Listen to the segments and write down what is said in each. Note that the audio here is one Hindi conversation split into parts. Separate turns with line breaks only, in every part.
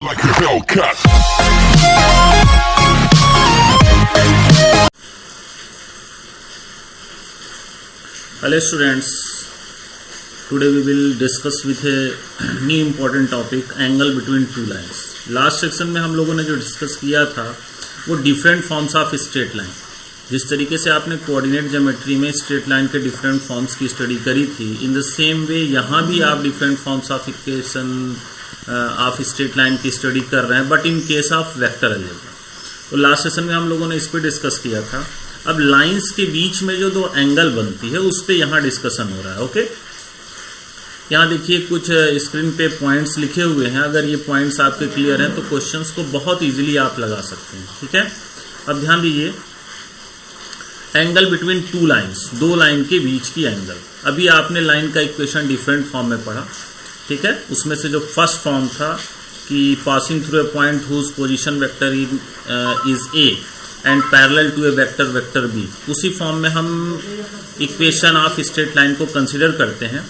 like a Hellcat.
Hello students, today we will discuss with a new important topic, angle between two lines. Last section में हम लोगों ने जो डिस्कस किया था वो different forms of straight line, जिस तरीके से आपने कोऑर्डिनेट ज्योमेट्री में स्ट्रेट लाइन के डिफरेंट फॉर्म्स की स्टडी करी थी, इन द सेम वे यहाँ भी आप different forms of equation of straight line की स्टडी कर रहे हैं, but in case of vector algebra. तो लास्ट सेशन में हम लोगों ने इस पर डिस्कस किया था। अब लाइंस के बीच में जो दो एंगल बनती है उस पर यहाँ डिस्कशन हो रहा है। ओके, यहाँ देखिए कुछ स्क्रीन पे पॉइंट्स लिखे हुए हैं। अगर ये पॉइंट्स आपके क्लियर हैं तो क्वेश्चंस को बहुत इजीली आप लगा सकते हैं। ठीक है, अब ध्यान दीजिए, एंगल बिटवीन टू लाइंस, दो लाइन के बीच की एंगल। अभी आपने लाइन का इक्वेशन डिफरेंट फॉर्म में पढ़ा। ठीक है, उसमें से जो फर्स्ट फॉर्म था कि passing through a point whose position vector is a and parallel to a vector vector b, उसी फॉर्म में हम इक्वेशन ऑफ स्ट्रेट लाइन को कंसिडर करते हैं।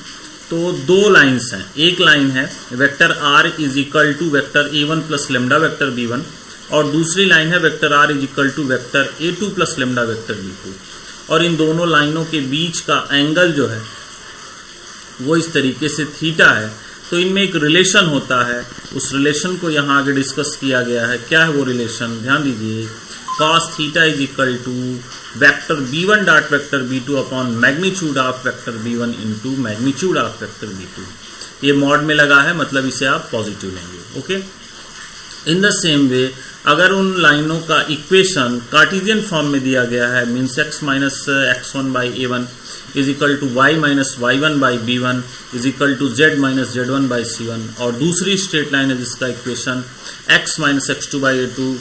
तो दो लाइंस हैं, एक लाइन है vector are is equal to vector a one plus lambda vector b one, और दूसरी लाइन है vector are is equal to vector a two plus lambda vector b two. और इन दोनों लाइनों के बीच का एंगल जो है वो इस तरीके से थीटा है। तो इनमें एक रिलेशन होता है, उस रिलेशन को यहाँ आगे डिस्कस किया गया है। क्या है वो रिलेशन, ध्यान दीजिए, cos theta is equal to vector b one dot vector b two upon magnitude of vector b one into magnitude of vector b two. ये मॉड में लगा है, मतलब इसे आप पॉजिटिव लेंगे। Okay, in the same way अगर उन लाइनों का इक्वेशन कार्टेशियन फॉर्म में दिया गया है, means x minus x one by a one is equal to y minus y one by b one is equal to z minus z one by c one, और दूसरी स्ट्रेट लाइन है जिसका equation x minus x two by a two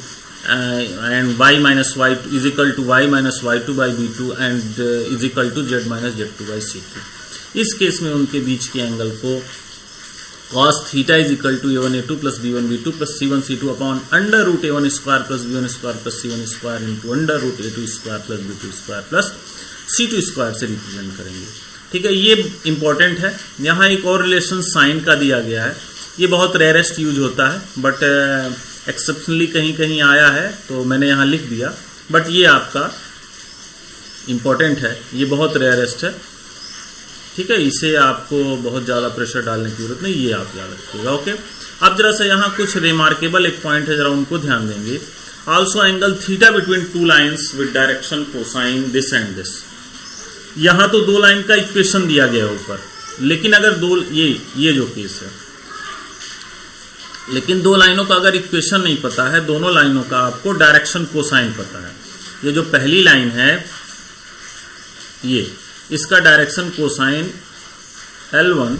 and y minus y is equal to y minus y two by b two and is equal to z minus z two by C to. इस केस में उनके बीच के एंगल को cos theta is equal to a one a two plus b one b two plus c one c two upon under root a one square plus b one square plus c one square into under root a two square plus b two square plus c two square से रिप्रेजेंट करेंगे। ठीक है, ये इंपॉर्टेंट है। यहाँ एक और रिलेशन साइन का दिया गया है, ये बहुत रेयरेस्ट यूज होता है, बट एक्सेप्शनली कहीं कहीं आया है तो मैंने यहाँ लिख दिया, बट ये आपका इंपॉर्टेंट है, ये बहुत रेयरेस्ट है। ठीक है, इसे आपको बहुत ज़्यादा प्रेशर डालने की जरूरत नहीं, ये आप याद रखिएगा। ओके, अब जरा सा यहाँ कुछ रिमार्केबल एक पॉइंट है, जरा उनको ध्यान देंगे। Also angle theta between two lines with direction cosine this and this. यहाँ तो दो लाइन का इक्वेशन दिया गया है ऊपर, लेकिन अगर दो ये जो केस है, लेकिन दो लाइनों का अगर इक्वेशन नहीं पता है, दोनों लाइनों का आपको डायरेक्शन कोसाइन पता है। ये जो पहली लाइन है ये, इसका डायरेक्शन कोसाइन L1,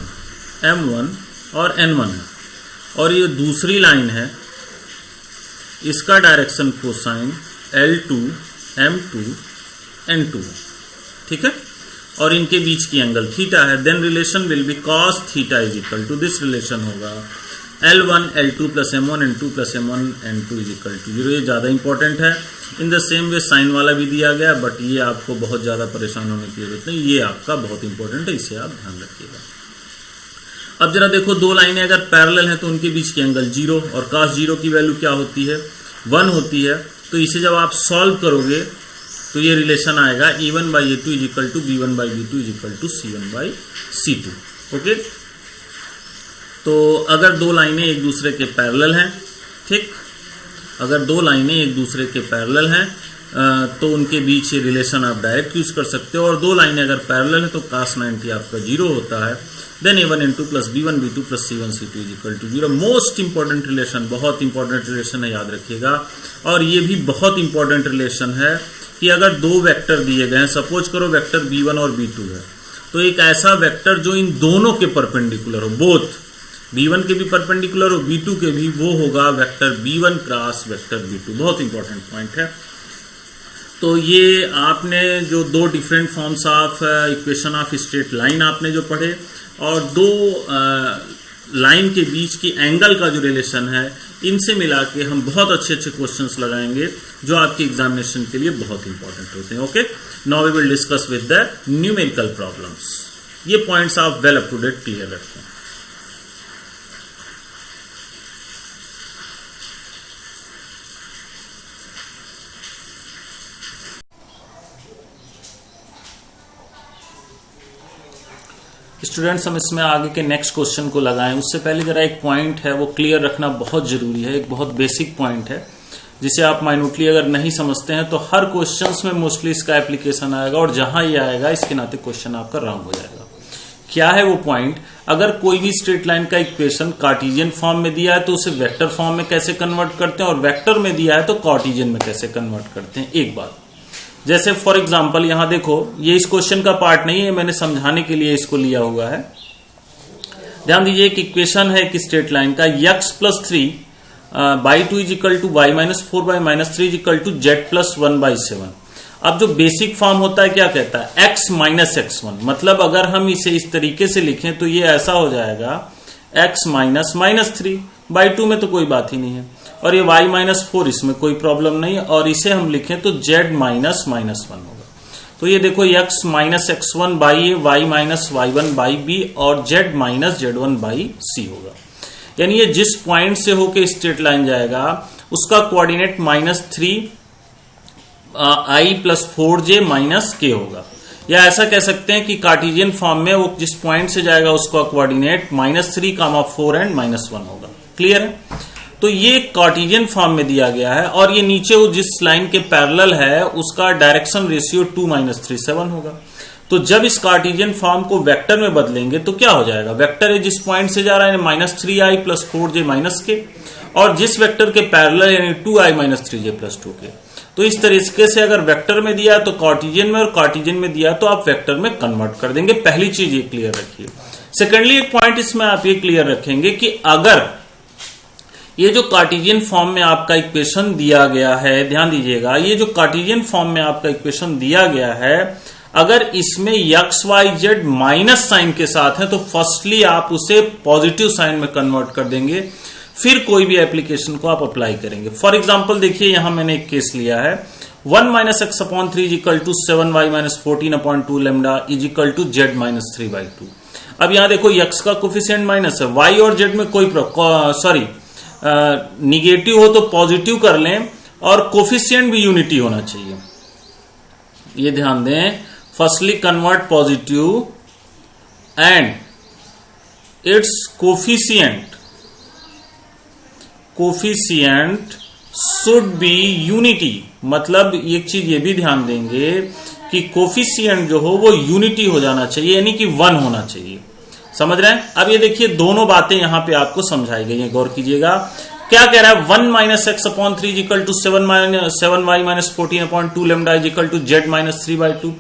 M1 और N1 है, और ये दूसरी लाइन है, इसका direction cosine L2, M2, N2 है। ठीक है, और इनके बीच की एंगल थीटा है। Then relation will be cos theta is equal to, this relation होगा L1 L2 plus M1 N2 plus M1 N2 is equal to 0। ये ज़्यादा इंपॉर्टेंट है। In the same way sine वाला भी दिया गया, बट ये आपको बहुत ज़्यादा परेशान होने की जरूरत नहीं, ये आपका बहुत इंपॉर्टेंट है, इसे आप ध्यान रखिएगा। अब जरा देखो, दो लाइनें अगर पैरेलल हैं तो उनके बीच की एंगल 0, और cos 0 की वैल्यू क्या होती है, 1 होती है। तो इसे जब आप सॉल्व करोगे तो ये रिलेशन आएगा A1 by A2 is equal to B1 by B2 is equal to C1 by C2। Okay, तो अगर दो लाइनें एक दूसरे के पैरेलल हैं, ठीक, अगर दो लाइनें एक दूसरे के पैरेलल हैं तो उनके बीच ये रिलेशन आप डायरेक्ट यूज कर सकते हो। और दो लाइनें अगर पैरेलल हैं तो cos 90 आपका 0 होता है। Then A1 N2 plus B1 B2 plus C1 C2 is equal to 0। Most important relation, बहुत इंपॉर्टेंट रिलेशन है, याद रखिएगा। और ये भी बहुत इंपॉर्टेंट रिलेशन है कि अगर दो वेक्टर दिए गए हैं, सपोज करो वेक्टर B1 और B2 है, तो एक ऐसा वेक्टर जो इन दोनों के परपेंडिकुलर हो, बोथ B1 के भी परपेंडिकुलर हो B2 के भी, वो होगा vector B1 cross vector B2। बहुत इंपॉर्टेंट पॉइंट है। तो ये आपने जो दो different forms of equation of straight line आपने जो पढ़े, और दो लाइन के बीच की एंगल का जो रिलेशन है, इनसे मिला के हम बहुत अच्छे अच्छे क्वेश्चंस लगाएंगे जो आपके एग्जामिनेशन के लिए बहुत इंपॉर्टेंट होते हैं। Okay, now we will discuss with the numerical problems. ये पॉइंट्स आप well up to date clear रखें। स्टूडेंट्स हम इसमें आगे के नेक्स्ट क्वेश्चन को लगाएं उससे पहले जरा एक पॉइंट है वो क्लियर रखना बहुत जरूरी है। एक बहुत बेसिक पॉइंट है जिसे आप माइन्यूटली अगर नहीं समझते हैं तो हर क्वेश्चंस में मोस्टली इसका एप्लीकेशन आएगा और जहां ये आएगा इसके नाते क्वेश्चन आपका रॉन्ग हो जाएगा। क्या है वो पॉइंट? अगर कोई भी स्ट्रेट लाइन का इक्वेशन कार्टेशियन फॉर्म में दिया है तो उसे वेक्टर फॉर्म में कैसे कन्वर्ट करते हैं, और वेक्टर में दिया है तो कार्टेशियन में कैसे कन्वर्ट करते हैं। एक बात जैसे फॉर एग्जांपल यहां देखो, ये इस क्वेश्चन का पार्ट नहीं है, मैंने समझाने के लिए इसको लिया हुआ है। ध्यान दीजिए एक इक्वेशन है कि स्ट्रेट लाइन का x+3 by 2 is equal to y minus 4 by minus 3 is equal to z+1/7। अब जो बेसिक फॉर्म होता है क्या कहता है, x माइनस x1, मतलब अगर हम इसे इस तरीके से लिखें तो ये ऐसा हो जाएगा x माइनस माइनस 3 बाई 2 में तो कोई बात ही नहीं है, और ये y माइनस 4 इसमें कोई प्रॉब्लम नहीं है, और इसे हम लिखें तो z माइनस माइनस 1 होगा। तो ये देखो x minus x1 by a, y minus y1 by b और z minus z1 by c होगा। यानी ये जिस पॉइंट से होके स्ट्रेट लाइन जाएगा उसका coordinate -3 i plus 4j minus k होगा। या ऐसा कह सकते हैं कि कार्टेशियन फॉर्म में वो जिस पॉइंट से जाएगा उसका कोऑर्डिनेट -3, 4 एंड -1 होगा। क्लियर है? तो ये कार्टेशियन फॉर्म में दिया गया है और ये नीचे वो जिस लाइन के पैरेलल है उसका डायरेक्शन रेशियो 2-3 होगा। तो जब इस कार्टेशियन फॉर्म को वेक्टर में बदलेंगे तो क्या हो जाएगा, वेक्टर है जिस पॉइंट से जा रहा है -3i plus 4j minus k, और जिस वेक्टर के पैरेलल यानी 2i minus 3j plus 2k। तो इस तरीके से अगर वेक्टर में दिया तो कार्टेशियन में, और कार्टेशियन में दिया तो आप वेक्टर में कन्वर्ट कर देंगे। पहली चीज ये क्लियर रखिए। सेकेंडली एक पॉइंट इसमें आप ये क्लियर रखेंगे कि अगर ये जो कार्टेशियन फॉर्म में आपका इक्वेशन दिया गया है, ध्यान दीजिएगा, ये जो कार्टेशियन फॉर्म में आपका इक्वेशन दिया गया है अगर इसमें x y z minus sign के साथ है तो फर्स्टली आप उसे पॉजिटिव साइन में कन्वर्ट कर देंगे, फिर कोई भी एप्लीकेशन को आप अप्लाई करेंगे। फॉर एग्जांपल देखिए यहां मैंने एक केस लिया है 1 minus x upon 3 is equal to 7y minus 14/2 lambda is equal to z minus 3/2। अब यहां देखो x का कोफिशिएंट माइनस है, y और z में कोई निगेटिव हो तो पॉजिटिव कर लें, और कोफिशिएंट भी यूनिटी होना चाहिए। ये ध्यान दें, firstly convert positive and it's coefficient should be unity. मतलब एक चीज ये भी ध्यान देंगे कि कोफिशिएंट जो हो वो यूनिटी हो जाना चाहिए, यानी कि 1 होना चाहिए। समझ रहे हैं? अब ये देखिए दोनों बातें यहां पे आपको समझाई गई हैं, गौर कीजिएगा। क्या कह रहा है, 1 minus x upon 3 equal to 7y minus 14/2 lambda is equal to z minus 3/2।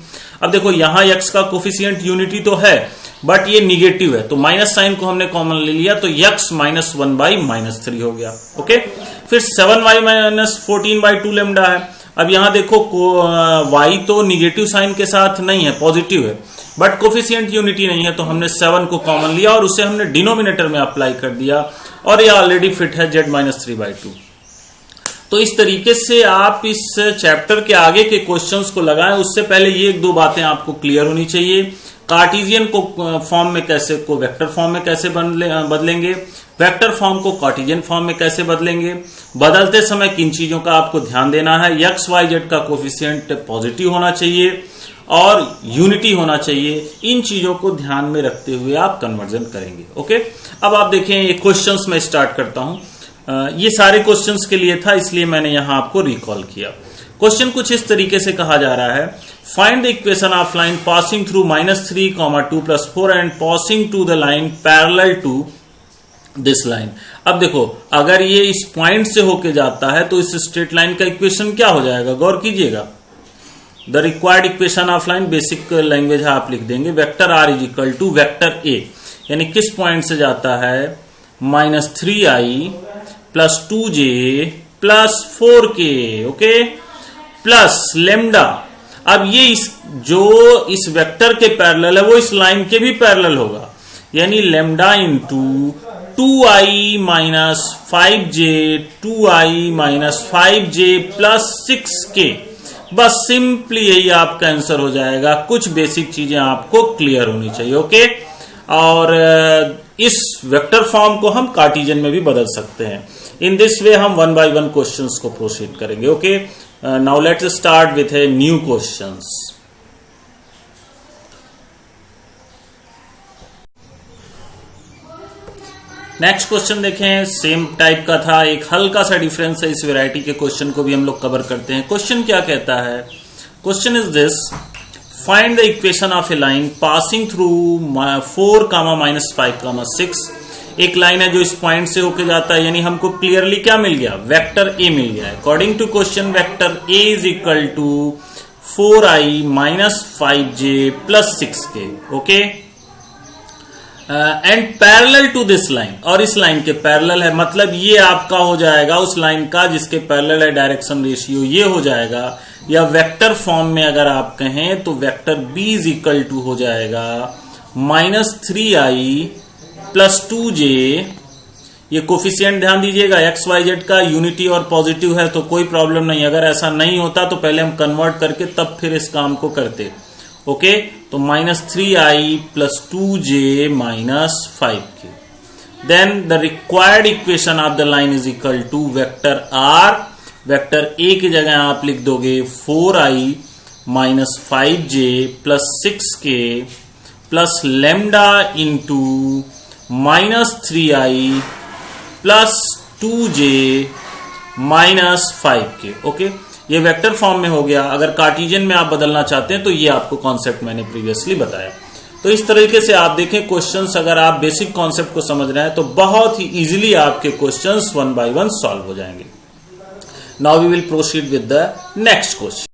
अब देखो यहां x का कोफिशिएंट यूनिटी तो है बट ये निगेटिव है, तो माइनस साइन को हमने कॉमन ले लिया तो x माइनस 1/-3 हो गया। ओके, फिर 7y माइनस 14/2 लैम्डा है। अब यहां देखो y तो निगेटिव साइन के साथ नहीं है, पॉजिटिव है, बट कोफिशिएंट यूनिटी नहीं है, तो हमने 7 को कॉमन लिया और उसे हमने डिनोमिनेटर में अप्लाई कर दिया और ये ऑलरेडी फिट है z माइनस 3/2। तो इस तरीके से आप इस चैप्टर के आगे के क्वेश्चंस को लगाएं उससे पहले ये एक दो बातें आपको क्लियर होनी चाहिए। कार्टेशियन को फॉर्म में कैसे, को वेक्टर फॉर्म में कैसे बदलेंगे, वेक्टर फॉर्म को कार्टेशियन फॉर्म में कैसे बदलेंगे, बदलते समय किन चीजों का आपको ध्यान देना है। x y z का कोफिशिएंट पॉजिटिव होना चाहिए और यूनिटी होना चाहिए। इन चीजों को ध्यान में रखते हुए आप कन्वर्जन करेंगे। ओके, अब आप देखें ये क्वेश्चंस मैं स्टार्ट करता हूं। ये सारे क्वेश्चंस के लिए था इसलिए मैंने यहां आपको रिकॉल किया। क्वेश्चन कुछ इस तरीके से कहा जा रहा है, find the equation of line passing through -3, 2 + 4 and passing to the line parallel to this line. अब देखो अगर ये इस पॉइंट से होके जाता है तो इस स्ट्रेट लाइन का इक्वेशन क्या हो जाएगा, गौर कीजिएगा। The required equation of line, basic language है आप लिख देंगे, vector r is equal to vector a, यानी किस पॉइंट से जाता है -3i plus 2j plus 4k, okay, plus lambda. अब ये इस वेक्टर के पैरेलल है वो इस लाइन के भी पैरेलल होगा, यानी lambda into 2i minus 5j 2i minus 5j plus 6k। बस सिंपली यही आपका आंसर हो जाएगा। कुछ बेसिक चीजें आपको क्लियर होनी चाहिए। ओके, और इस वेक्टर फॉर्म को हम कार्टेशियन में भी बदल सकते हैं। इन दिस वे हम 1 by 1 क्वेश्चंस को प्रोसीड करेंगे। Okay, now let's start with a new questions. Next question देखें, सेम टाइप का था, एक हल्का सा डिफरेंस है, इस वैरायटी के क्वेश्चन को भी हम लोग कवर करते हैं। क्वेश्चन क्या कहता है? Question is this, find the equation of A line passing through 4, -5, 6। एक लाइन है जो इस पॉइंट से होके जाता है, यानी हमको क्लियरली क्या मिल गया? वेक्टर ए मिल गया है। According to question vector a is equal to 4i - 5j + 6k। Okay, and parallel to this line, और इस लाइन के पैरेलल है, मतलब ये आपका हो जाएगा उस लाइन का जिसके पैरेलल है, डायरेक्शन रेशियो ये हो जाएगा। या वेक्टर फॉर्म में अगर आप कहें तो vector b is equal to हो जाएगा -3i + 2j। ये कोफिशिएंट ध्यान दीजिएगा, एक्स वाई जेड का यूनिटी और पॉजिटिव है तो कोई प्रॉब्लम नहीं। अगर ऐसा नहीं होता तो पहले हम कन्वर्ट करके तब फिर इस काम को करते। ओके, तो -3i + 2j - 5k। Then the required equation of the line is equal to vector r, vector a की जगह आप लिख दोगे 4i - 5j + 6k + lambda into -3i + 2j - 5k। Okay, ये वेक्टर फॉर्म में हो गया। अगर कार्टेशियन में आप बदलना चाहते हैं तो ये आपको कॉन्सेप्ट मैंने प्रीवियसली बताया। तो इस तरीके से आप देखें क्वेश्चंस, अगर आप बेसिक कॉन्सेप्ट को समझ रहे हैं तो बहुत ही इजीली आपके क्वेश्चंस 1 by 1 सॉल्व हो जाएंगे। Now we will proceed with the next question.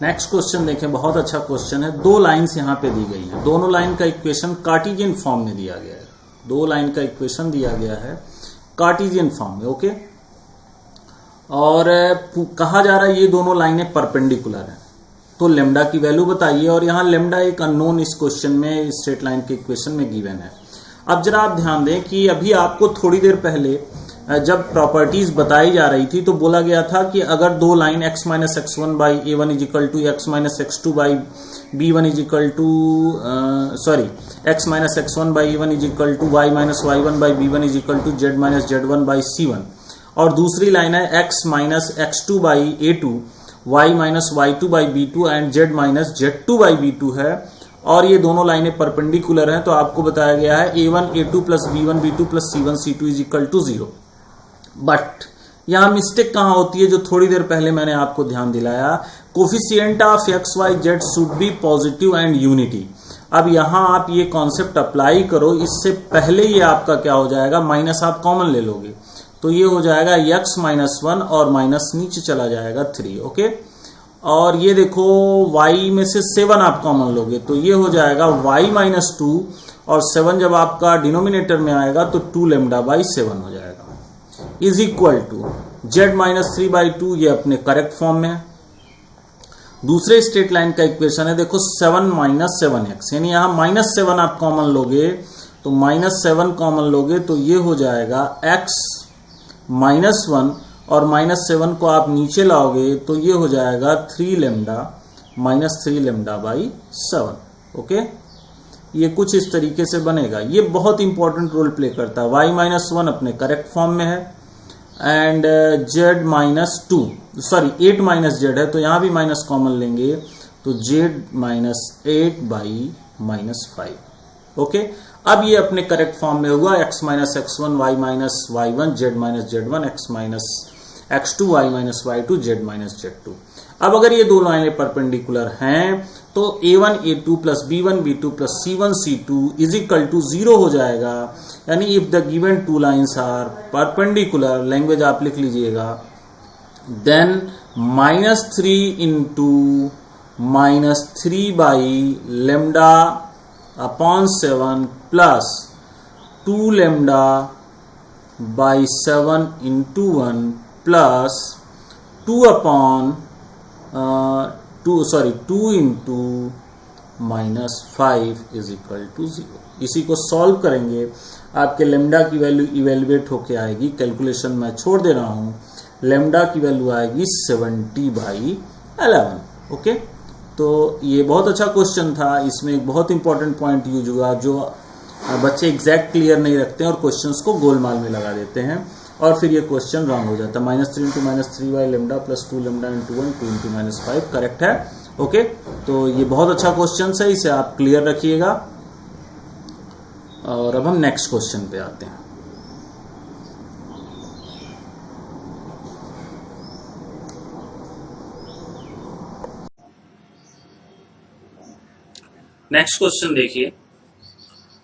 Next question देखें, बहुत अच्छा क्वेश्चन है। दो लाइंस यहां पे दी गई हैं, दोनों लाइन का इक्वेशन कार्टेशियन फॉर्म में दिया गया है। दो लाइन का इक्वेशन दिया गया है कार्टेशियन फॉर्म में। ओके, और कहा जा रहा है ये दोनों लाइनें परपेंडिकुलर हैं, तो लेम्डा की वैल्यू बताइए। और यहां लेम्डा एक अननोन इस क्वेश्चन में, स्ट्रेट लाइन के इक्वेशन में गिवन है। अब जरा आप ध्यान दें कि अभी आपको थोड़ी देर पहले जब प्रॉपर्टीज बताई जा रही थी तो बोला गया था कि अगर दो line x - x1 by a1 is equal to x - x2 by b1 is equal to x - x1 by a1 is equal to y - y1 by b1 is equal to z - z1 by c1, और दूसरी लाइन है x - x2 by a2, y - y2 by b2 and z - z2 by b2 है, और ये दोनों लाइनें परपेंडिकुलर हैं। तो आपको बताया गया है a1 a2 + b1 b2 + c1 c2 is equal to 0। But यहां मिस्टेक कहां होती है, जो थोड़ी देर पहले मैंने आपको ध्यान दिलाया, coefficient of x y z should be positive and unity. अब यहां आप ये कॉन्सेप्ट अप्लाई करो, इससे पहले ये आपका क्या हो जाएगा, माइनस आप कॉमन ले लोगे तो ये हो जाएगा x - 1 और माइनस नीचे चला जाएगा 3। ओके, और ये देखो y में से 7 आप कॉमन लोगे तो ये हो जाएगा y - 2, और 7 जब आपका डिनोमिनेटर में आएगा तो 2 लैम्डा बाई 7 हो जाएगा, इज इक्वल टू z - 3/2। ये अपने करेक्ट फॉर्म में है। दूसरे स्ट्रेट लाइन का इक्वेशन है, देखो 7 - 7x, यानी यहां -7 आप कॉमन लोगे तो -7 कॉमन लोगे तो ये हो जाएगा x - 1, और -7 को आप नीचे लाओगे तो ये हो जाएगा 3 लैम्डा - 3 लैम्डा बाई 7। ओके, ये कुछ इस तरीके से बनेगा। ये बहुत इंपॉर्टेंट रोल प्ले करता है। y - 1 अपने करेक्ट फॉर्म में है, एंड z - 2 8 - z है तो यहां भी माइनस कॉमन लेंगे तो z - 8 बाई -5। ओके, अब ये अपने करेक्ट फॉर्म में होगा, x - x1 y - y1 z - z1 x - x2 y - y2 z - z2। अब अगर ये दो लाइनें परपेंडिकुलर हैं तो a1 a2 + b1 b2 + c1 c2 is equal to 0 हो जाएगा। यानी if the given two lines are perpendicular, language आप लिख लीजिएगा, then -3 into -3 by lambda upon 7 plus 2 lambda by 7 into 1 plus 2 upon 2 into -5 is equal to 0। इसी को सॉल्व करेंगे, आपके लेम्डा की वैल्यू इवेल्युएट होके आएगी, कैलकुलेशन मैं छोड़ दे रहा हूं, लेम्डा की वैल्यू आएगी 70/11। ओके, तो ये बहुत अच्छा क्वेश्चन था। इसमें एक बहुत इंपॉर्टेंट पॉइंट यूज हुआ, जो बच्चे एग्जैक्ट क्लियर नहीं रखते हैं और क्वेश्चंस को गोलमाल में लगा देते हैं, और फिर ये क्वेश्चन रॉन्ग हो जाता है। -3 × -3 by lambda plus 2 lambda into 1 2 × -5 correct है। ओके, तो ये बहुत अच्छा क्वेश्चन है, इसे आप क्लियर रखिएगा। और अब हम नेक्स्ट क्वेश्चन पे आते हैं। नेक्स्ट क्वेश्चन देखिए,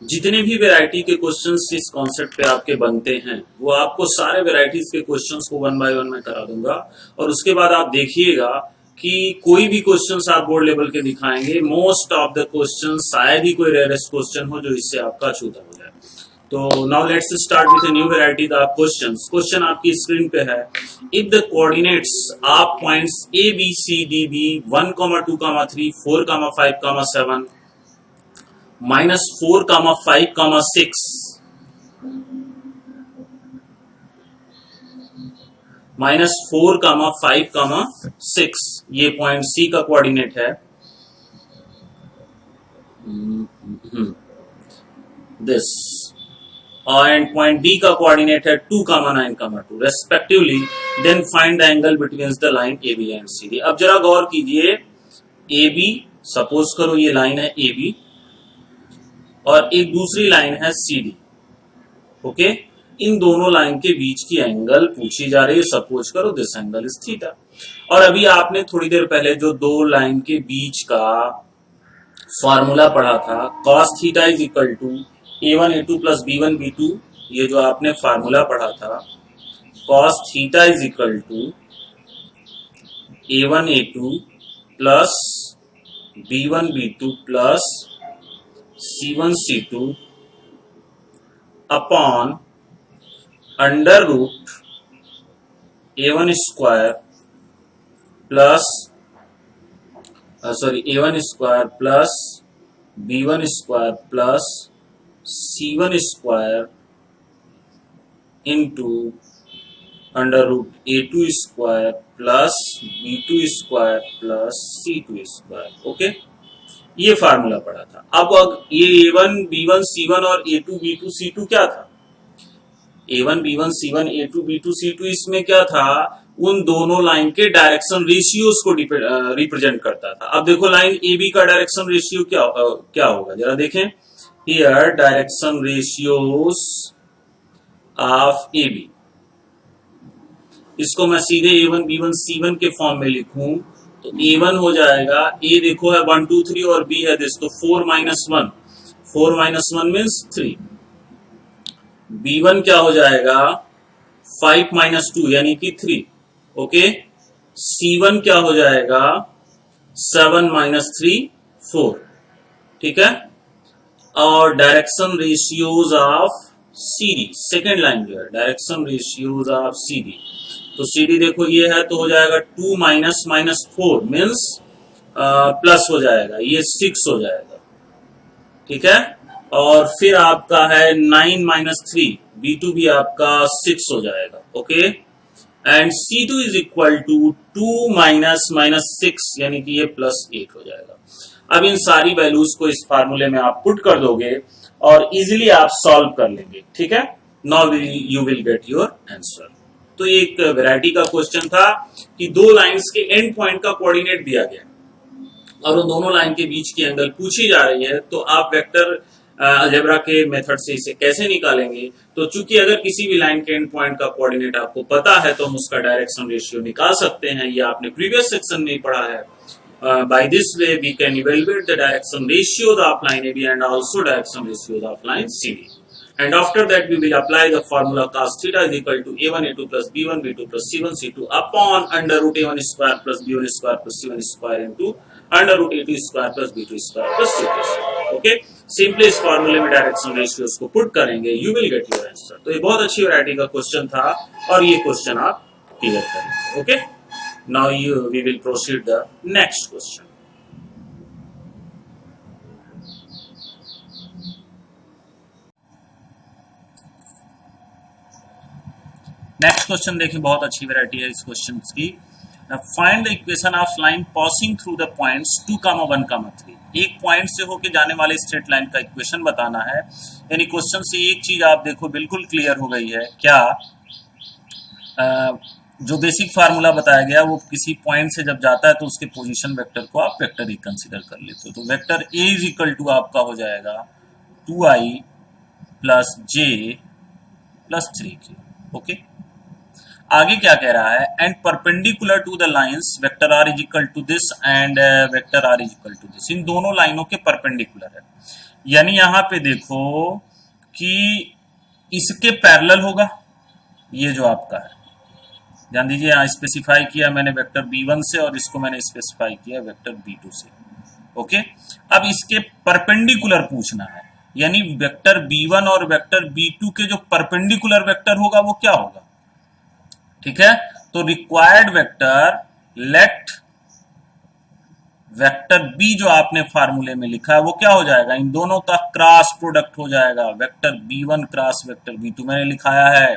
जितने भी वैरायटी के क्वेश्चंस इस कॉन्सेप्ट पे आपके बनते हैं वो आपको सारे वैरायटीज के क्वेश्चंस को वन बाय वन मैं करा दूंगा, और उसके बाद आप देखिएगा कि कोई भी क्वेश्चंस आप बोर्ड लेवल के दिखाएंगे, मोस्ट ऑफ द क्वेश्चंस शायद ही कोई रेयरेस्ट क्वेश्चन हो जो इससे आपका छूता हो जाए। तो now let's start with a new variety of questions. Question आपकी स्क्रीन पे है, if the coordinates of points A B C D be 1, 2, 3, 4, 5, 7 -4, 5, 6 -4, 5, 6 ये पॉइंट सी का कोऑर्डिनेट है, दिस, एंड पॉइंट बी का कोऑर्डिनेट है 2, 9, 2 respectively. Then find the angle between the line A B and C D. अब जरा गौर कीजिए, ए बी, सपोज करो ये लाइन है ए बी और एक दूसरी लाइन है सी डी। ओके, इन दोनों लाइन के बीच की एंगल पूछी जा रही है, सपोज करो दिस एंगल इज थीटा। और अभी आपने थोड़ी देर पहले जो दो लाइन के बीच का फॉर्मूला पढ़ा था, cos theta is equal to a1 a2 plus b1 b2, ये जो आपने फॉर्मूला पढ़ा था, cos theta is equal to a1 a2 plus b1 b2 plus c1 c2 upon under root a1 square plus a1 square plus b1 square plus c1 square into under root a2 square plus b2 square plus c2 square. Okay, ये फार्मूला पढ़ा था। अब ये a1 b1 c1 और a2 b2 c2 क्या था? a1 b1 c1 a2 b2 c2 इसमें क्या था? उन दोनों लाइन के डायरेक्शन रेशियोज को रिप्रेजेंट करता था। अब देखो लाइन ए बी का डायरेक्शन रेशियो क्या होगा, जरा देखें। Here direction ratios of A B, इसको मैं सीधे a1 b1 c1 के फॉर्म में लिखूं तो a1 हो जाएगा, a देखो है 1 2 3 और b है दिस, तो 4 - 1, 4 - 1 मीन्स 3। b1 क्या हो जाएगा 5 - 2 यानी कि 3। ओके, c1 क्या हो जाएगा 7 - 3 4। ठीक है, और direction ratios of CD, second line जो है डायरेक्शन रेशियोज ऑफ CD, तो CD देखो ये है तो हो जाएगा 2 - -4 मीन्स प्लस हो जाएगा, ये 6 हो जाएगा। ठीक है, और फिर आपका है 9 - 3, B2 भी आपका 6 हो जाएगा। Okay, and C2 is equal to 2 - -6 यानी कि ये +8 हो जाएगा। अब इन सारी वैल्यूज को इस फार्मूले में आप पुट कर दोगे और इजिली आप सॉल्व कर लेंगे। ठीक है, now you will get your answer. तो एक वैरायटी का क्वेश्चन था कि दो लाइंस के एंड पॉइंट का कोऑर्डिनेट दिया गया और उन दोनों लाइन के बीच की एंगल पूछी जा रही है, तो आप वेक्टर अलजेब्रा के मेथड से इसे कैसे निकालेंगे। तो चूंकि अगर किसी भी लाइन के एंड पॉइंट का कोऑर्डिनेट आपको पता है तो हम उसका डायरेक्शन रेशियो निकाल सकते हैं, ये आपने प्रीवियस सेक्शन में पढ़ा है। By this way we can evaluate the direction ratios of line AB and also direction ratios of line CD. And after that we will apply the formula cos theta is equal to a1 a2 plus b1 b2 plus c1 c2 upon under root a1 square plus b1 square plus c1 square into under root a2 square plus b2 square plus c2 square. Okay, simply इस फॉर्मूले में डायरेक्शन रेशियोज को पुट करेंगे, you will get your answer. तो ये बहुत अच्छी वैरायटी का क्वेश्चन था और ये क्वेश्चन आप क्लियर करेंगे। Okay, now we will proceed the next question. Next question देखिए, बहुत अच्छी वैरायटी है इस क्वेश्चन की। Find the equation of line passing through the points 2, 1, 3। एक पॉइंट से होके जाने वाले स्ट्रेट लाइन का इक्वेशन बताना है। यानी क्वेश्चन से एक चीज आप देखो बिल्कुल क्लियर हो गई है क्या, जो बेसिक फार्मूला बताया गया वो किसी पॉइंट से जब जाता है तो उसके पोजीशन वेक्टर को आप वेक्टर ही कंसीडर कर लेते हो। तो vector a is equal to आपका हो जाएगा 2i प्लस जे प्लस 3k। ओके, आगे क्या कह रहा है, and perpendicular to the lines vector are is equal to this and vector are is equal to this. इन दोनों लाइनों के परपेंडिकुलर है, यानी यहां पे देखो कि इसके पैरेलल होगा ये जो आपका है। ध्यान दीजिए, यहाँ स्पेसिफाई किया मैंने वेक्टर b1 से और इसको मैंने स्पेसिफाई किया वेक्टर b2 से। ओके, अब इसके परपेंडिकुलर पूछना है, यानी वेक्टर b1 और वेक्टर b2 के जो परपेंडिकुलर वेक्टर होगा वो क्या होगा। ठीक है, तो required vector late vector b जो आपने फार्मूले में लिखा है वो क्या हो जाएगा, इन दोनों का क्रॉस प्रोडक्ट हो जाएगा, vector b1 cross vector b2। मैंने लिखाया है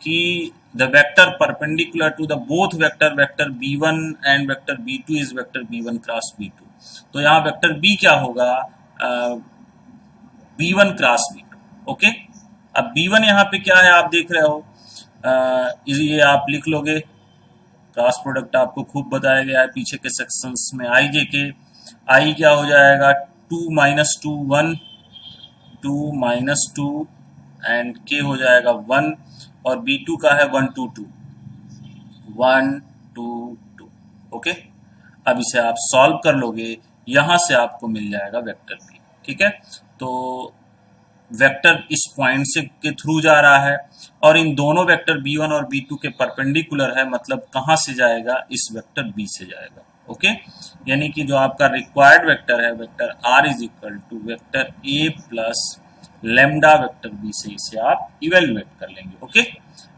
कि the vector perpendicular to the both vector b1 and vector b2 is vector b1 cross b2। तो यहाँ वेक्टर b क्या होगा, b1 क्रॉस b2। ओके, अब b1 यहाँ पे क्या है आप देख रहे हो, ये आप लिख लोगे, क्रॉस प्रोडक्ट आपको खूब बताया गया है पीछे के सेक्शंस में। आई जे के आई क्या हो जाएगा, 2 - 2 1, 2 - 2 एंड के हो जाएगा 1, और b2 का है 1 2 2 1 2 2। ओके, अब इसे आप सॉल्व कर लोगे, यहां से आपको मिल जाएगा वेक्टर b। ठीक है, तो वेक्टर इस पॉइंट से के थ्रू जा रहा है और इन दोनों वेक्टर b1 और b2 के परपेंडिकुलर है, मतलब कहां से जाएगा, इस वेक्टर b से जाएगा। ओके, यानी कि जो आपका रिक्वायर्ड वेक्टर है vector r is equal to vector a plus lambda vector b से इसे आप इवेल्युएट कर लेंगे। Okay,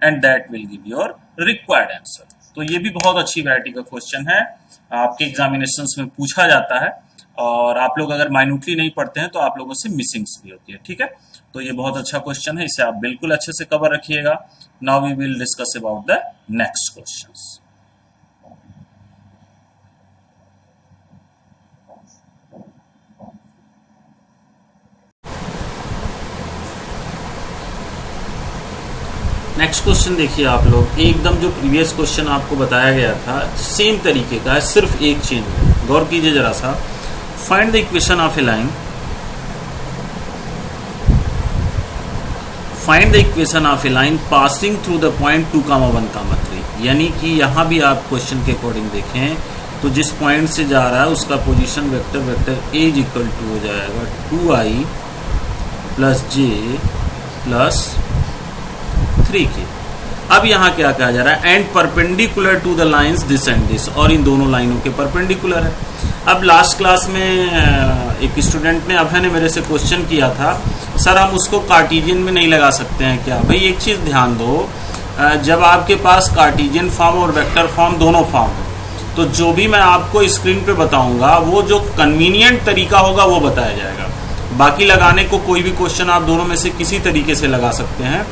and that will give your required answer. तो ये भी बहुत अच्छी वैरायटी का क्वेश्चन है, आपके एग्जामिनेशंस में पूछा जाता है, और आप लोग अगर माइन्यूटली नहीं पढ़ते हैं तो आप लोगों से मिसिंग्स भी होती है। ठीक है, तो ये बहुत अच्छा क्वेश्चन है, इसे आप बिल्कुल अच्छे से कवर रखिएगा। Now we will discuss about the next questions. Next question देखिए आप लोग, एकदम जो प्रीवियस क्वेश्चन आपको बताया गया था सेम तरीके का है, सिर्फ एक चेंज है। गौर कीजिए जरा सा, find the equation of A line, find the equation of A line passing through the point 2, 1, 3। यानी कि यहां भी आप क्वेश्चन के अकॉर्डिंग देखें तो जिस पॉइंट से जा रहा है उसका position vector a is equal to हो जाएगा 2i plus j plus 3k। अब यहां क्या कहा जा रहा है, and perpendicular to the lines this and this, और इन दोनों लाइनों के परपेंडिकुलर है। अब लास्ट क्लास में एक स्टूडेंट ने अभय ने मेरे से क्वेश्चन किया था, सर हम उसको कार्टेशियन में नहीं लगा सकते हैं क्या। भाई एक चीज ध्यान दो, जब आपके पास कार्टेशियन फॉर्म और वेक्टर फॉर्म दोनों फॉर्म है तो जो भी मैं आपको स्क्रीन पे बताऊंगा वो जो कन्वीनियंट तरीका होगा वो बताया जाएगा। बाकी लगाने को कोई भी क्वेश्चन आप दोनों में से किसी तरीके से लगा सकते हैं,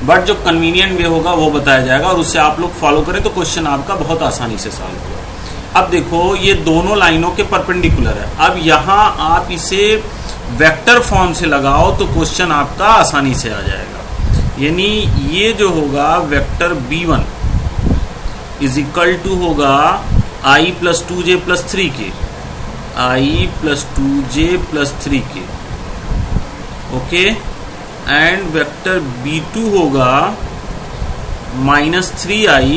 बट जो कन्वीनियंट वे होगा वो बताया जाएगा, और उससे आप लोग फॉलो करें तो क्वेश्चन आपका बहुत आसानी से सॉल्व होगा। अब देखो ये दोनों लाइनों के परपेंडिकुलर है, अब यहां आप इसे वेक्टर फॉर्म से लगाओ तो क्वेश्चन आपका आसानी से आ जाएगा। यानी ये जो होगा vector b1 is equal to होगा i plus 2j plus 3k, i plus 2j plus 3k। Okay, and vector b2 होगा -3i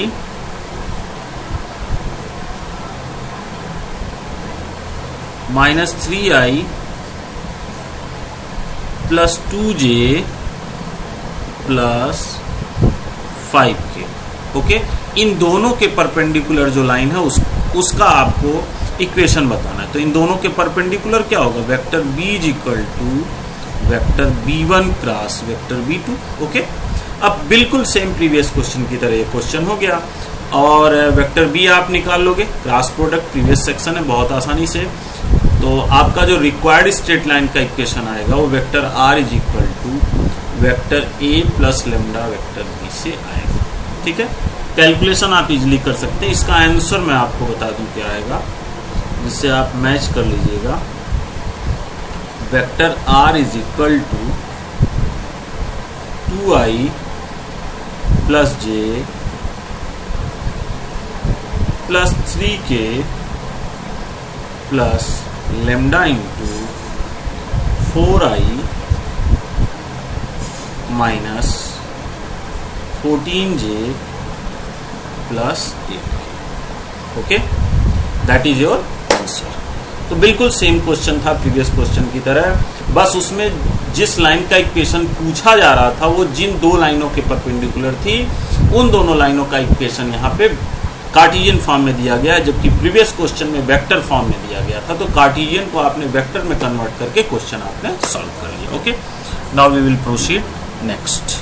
plus 2j plus 5k। Okay, इन दोनों के परपेंडिकुलर जो लाइन है उसका आपको इक्वेशन बताना है। तो इन दोनों के परपेंडिकुलर क्या होगा, vector b is equal to vector b1 cross vector b2। Okay, अब बिल्कुल सेम प्रीवियस क्वेश्चन की तरह ये क्वेश्चन हो गया, और वेक्टर b आप निकाल लोगे, क्रॉस प्रोडक्ट प्रीवियस सेक्शन है, बहुत आसानी से। तो आपका जो रिक्वायर्ड स्ट्रेट लाइन का इक्वेशन आएगा वो vector r is equal to vector a plus lambda vector b से आएगा। ठीक है, कैलकुलेशन आप इजिली कर सकते हैं। इसका आंसर मैं आपको बता दूं क्या आएगा, जिससे आप मैच कर लीजिएगा। Vector r is equal to 2i plus j plus 3k plus lambda into 4i minus 14j plus 8। Okay, that is your answer. तो बिल्कुल सेम क्वेश्चन था प्रीवियस क्वेश्चन की तरह, बस उसमें जिस लाइन का इक्वेशन पूछा जा रहा था वो जिन दो लाइनों के परपेंडिकुलर थी, उन दोनों लाइनों का इक्वेशन यहाँ पे कार्टेशियन फॉर्म में दिया गया है, जबकि प्रीवियस क्वेश्चन में वेक्टर फॉर्म में दिया गया था। तो कार्टेशियन को आपने वेक्टर में कन्वर्ट करके क्वेश्चन आपने सॉल्व कर लिया। Okay, now we will proceed next.